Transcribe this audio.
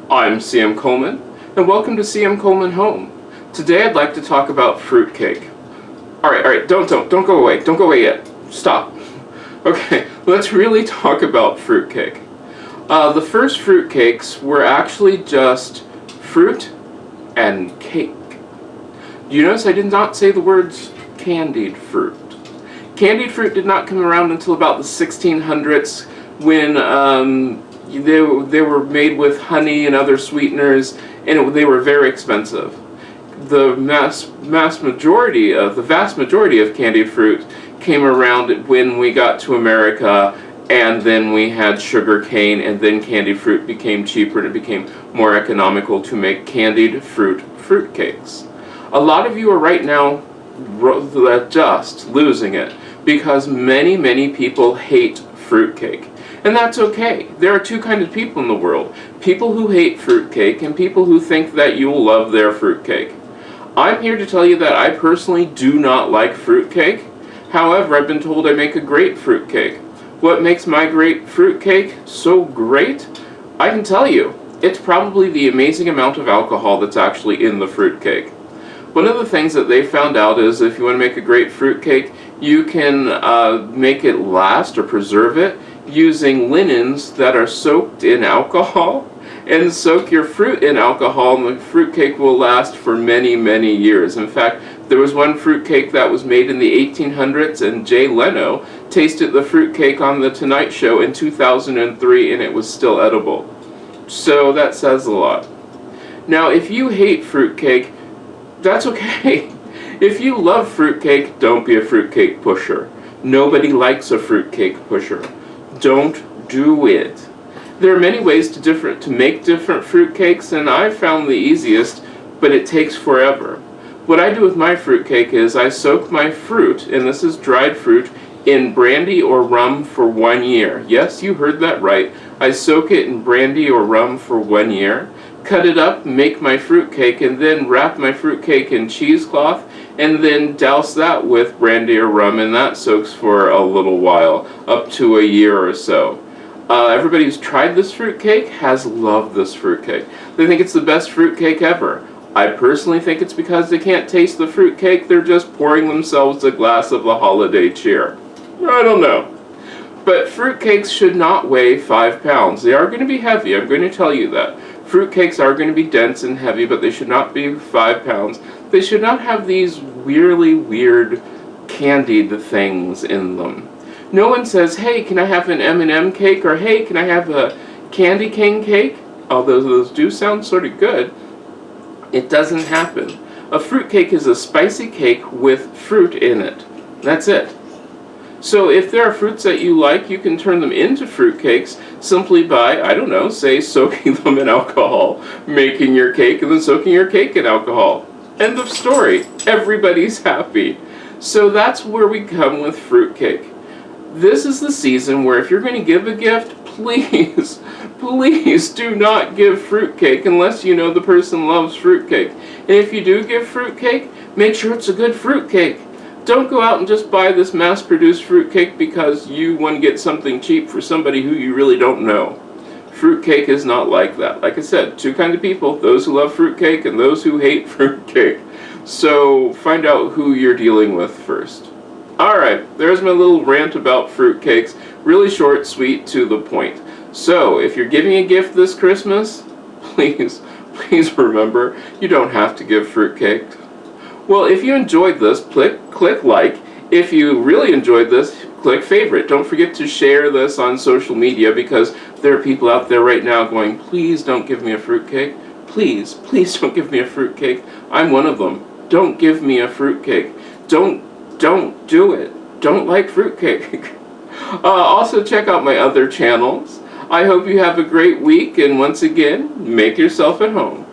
I'm CM Coleman, and welcome to CM Coleman Home. Today I'd like to talk about fruitcake. Alright, don't go away. Don't go away yet. Stop. Okay, let's really talk about fruitcake. The first fruitcakes were actually just fruit and cake. You notice I did not say the words candied fruit. Candied fruit did not come around until about the 1600s when they were made with honey and other sweeteners, and they were very expensive. The vast majority of candied fruit came around when we got to America, and then we had sugar cane, and then candied fruit became cheaper and it became more economical to make candied fruit cakes. A lot of you are right now just losing it because many people hate fruitcake. And that's okay. There are two kinds of people in the world. People who hate fruitcake and people who think that you'll love their fruitcake. I'm here to tell you that I personally do not like fruitcake. However, I've been told I make a great fruitcake. What makes my great fruitcake so great? I can tell you. It's probably the amazing amount of alcohol that's actually in the fruitcake. One of the things that they found out is if you want to make a great fruitcake, you can make it last or preserve it using linens that are soaked in alcohol, and soak your fruit in alcohol, and the fruitcake will last for many years. In fact, there was one fruitcake that was made in the 1800s, and Jay Leno tasted the fruitcake on The Tonight Show in 2003, and it was still edible. So that says a lot. Now, if you hate fruitcake, that's okay. If you love fruitcake, don't be a fruitcake pusher. Nobody likes a fruitcake pusher. Don't do it. There are many ways to make different fruitcakes, and I've found the easiest, but it takes forever. What I do with my fruitcake is I soak my fruit, and this is dried fruit, in brandy or rum for 1 year. Yes, you heard that right. I soak it in brandy or rum for 1 year, cut it up, make my fruitcake, and then wrap my fruitcake in cheesecloth, and then douse that with brandy or rum, and that soaks for a little while, up to a year or so. Everybody who's tried this fruitcake has loved this fruitcake. They think it's the best fruitcake ever. I personally think it's because they can't taste the fruitcake, they're just pouring themselves a glass of the holiday cheer. I don't know. But fruitcakes should not weigh 5 pounds. They are going to be heavy, I'm going to tell you that. Fruitcakes are going to be dense and heavy, but they should not be 5 pounds. They should not have these really weird candied things in them. No one says, hey, can I have an M&M cake? Or hey, can I have a candy cane cake? Although those do sound sort of good. It doesn't happen. A fruitcake is a spicy cake with fruit in it. That's it. So if there are fruits that you like, you can turn them into fruitcakes simply by, I don't know, say soaking them in alcohol, making your cake, and then soaking your cake in alcohol. End of story. Everybody's happy. So that's where we come with fruitcake. This is the season where if you're going to give a gift, please do not give fruitcake unless you know the person loves fruitcake. And if you do give fruitcake, make sure it's a good fruitcake. Don't go out and just buy this mass-produced fruitcake because you want to get something cheap for somebody who you really don't know. Fruitcake is not like that. Like I said, two kinds of people, those who love fruitcake and those who hate fruitcake. So find out who you're dealing with first. Alright, there's my little rant about fruitcakes. Really short, sweet, to the point. So, if you're giving a gift this Christmas, please remember, you don't have to give fruitcake. Well, if you enjoyed this, click like. If you really enjoyed this, click favorite. Don't forget to share this on social media because there are people out there right now going, please don't give me a fruitcake. Please don't give me a fruitcake. I'm one of them. Don't give me a fruitcake. Don't do it. Don't like fruitcake. Also check out my other channels. I hope you have a great week, and once again, make yourself at home.